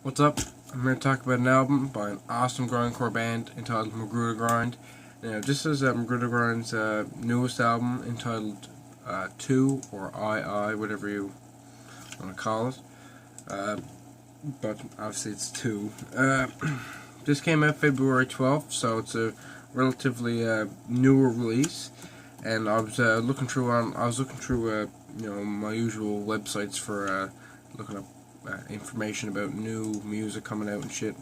What's up? I'm here to talk about an album by an awesome grindcore band entitled Magrudergrind. Now, this is Magrudergrind's newest album entitled 2 or II, whatever you want to call it. But obviously it's 2. This came out February 12th, so it's a relatively newer release. And I was looking through my usual websites for looking up information about new music coming out and shit.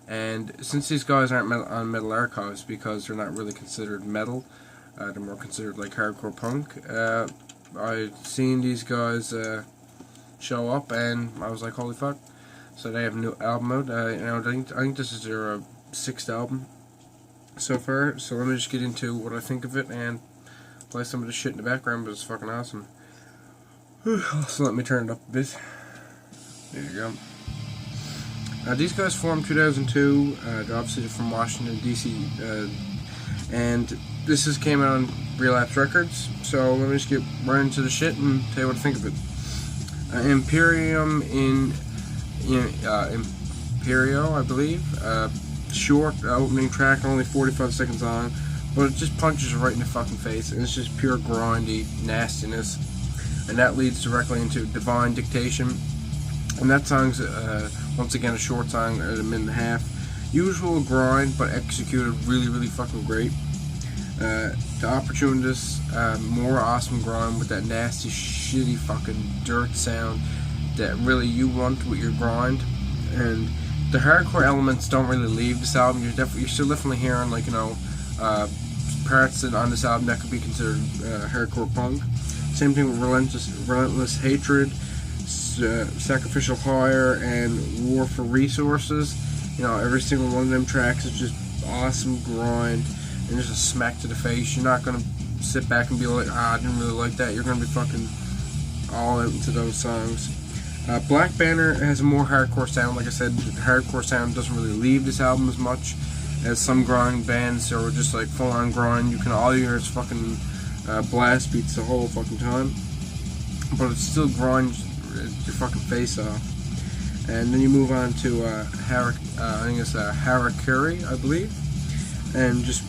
And since these guys aren't on Metal Archives because they're not really considered metal, they're more considered like hardcore punk, I seen these guys show up and I was like, holy fuck. So they have a new album out. I think this is their 6th album so far. So let me just get into what I think of it and play some of the shit in the background, but it's fucking awesome. So let me turn it up a bit. There you go. These guys formed 2002. They're obviously from Washington, D.C. And this came out on Relapse Records. So let me just get right into the shit and tell you what I think of it. Imperium Imperio, I believe. Short opening track, only 45 seconds long, but it just punches right in the fucking face, and it's just pure grindy nastiness. And that leads directly into Divine Dictation. And that song's, once again, a short song, at a minute and a half. Usual grind, but executed really, really fucking great. The Opportunist, more awesome grind with that nasty, shitty fucking dirt sound that really you want with your grind. And the hardcore elements don't really leave this album. You're still definitely hearing, like, parts on this album that could be considered hardcore punk. Same thing with Relentless Hatred, Sacrificial Hire, and War for Resources. Every single one of them tracks is just awesome grind and just a smack to the face. You're not gonna sit back and be like, I didn't really like that. You're gonna be fucking all out into those songs. Black Banner has a more hardcore sound. Like I said, the hardcore sound doesn't really leave this album as much as some grind bands or just like full on grind. All you hear is fucking blast beats the whole fucking time, but it's still grinds your fucking face off. And then you move on to I think it's Harakiri, I believe. And just,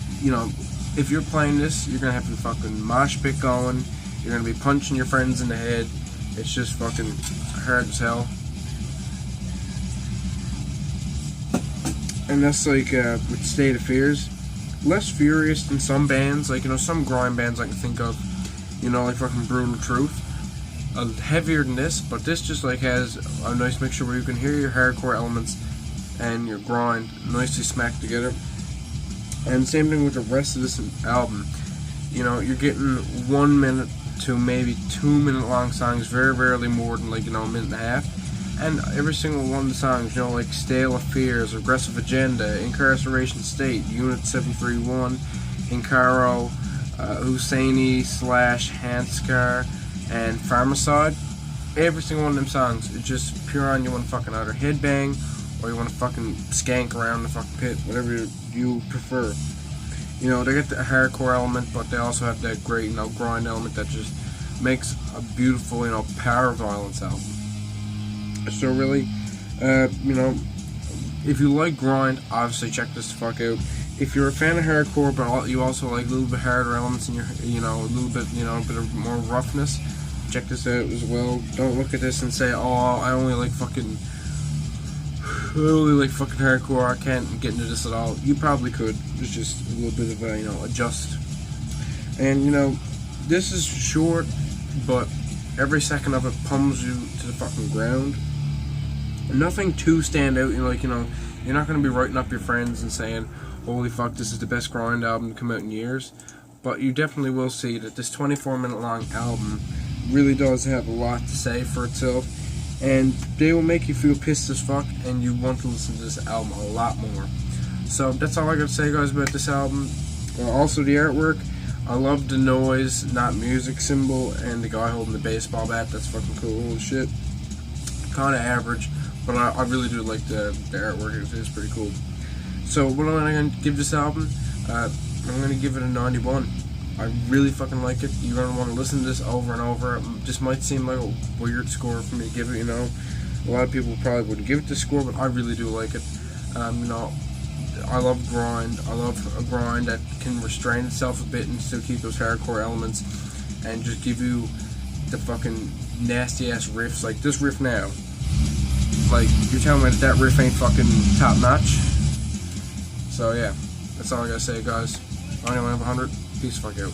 if you're playing this, you're gonna have the fucking mosh pit going. You're gonna be punching your friends in the head. It's just fucking hard as hell. And that's like with State of Fears. Less furious than some bands, like, some grind bands I can think of, like fucking Brutal Truth. Heavier than this, but this just like has a nice mixture where you can hear your hardcore elements and your grind nicely smacked together. And same thing with the rest of this album. You're getting 1 minute to maybe 2 minute long songs, very rarely more than like a minute and a half. And every single one of the songs, like Stale of Fears, Aggressive Agenda, Incarceration State, Unit 731, Incaro, Husseini / Hanskar, and Pharmacide. Every single one of them songs is just pure on. You want to fucking either headbang or you want to fucking skank around the fucking pit, whatever you prefer. They get the hardcore element, but they also have that great, grind element that just makes a beautiful, power violence album. So really, if you like grind, obviously check this the fuck out. If you're a fan of hardcore, but you also like a little bit harder elements in your, a little bit, a bit of more roughness, check this out as well. Don't look at this and say, oh, I only like fucking hardcore, I can't get into this at all. You probably could. It's just a little bit of a, adjust. And, this is short, but every second of it pummels you to the fucking ground. Nothing too stand out, you're not going to be writing up your friends and saying, holy fuck, this is the best grind album to come out in years. But you definitely will see that this 24-minute long album really does have a lot to say for itself, and they will make you feel pissed as fuck, and you want to listen to this album a lot more. So that's all I got to say, guys, about this album. Also, the artwork, I love the noise, not music symbol, and the guy holding the baseball bat. That's fucking cool as shit. Kind of average, but I really do like the artwork. It's pretty cool. So what am I going to give this album? I'm going to give it a 91. I really fucking like it. You're going to want to listen to this over and over. It just might seem like a weird score for me to give it, A lot of people probably wouldn't give it this score, but I really do like it. You know, I love grind. I love a grind that can restrain itself a bit and still keep those hardcore elements and just give you the fucking nasty ass riffs. Like this riff now. Like, you're telling me that riff ain't fucking top notch? So yeah, that's all I gotta say, guys. I only have 100. Peace the fuck out.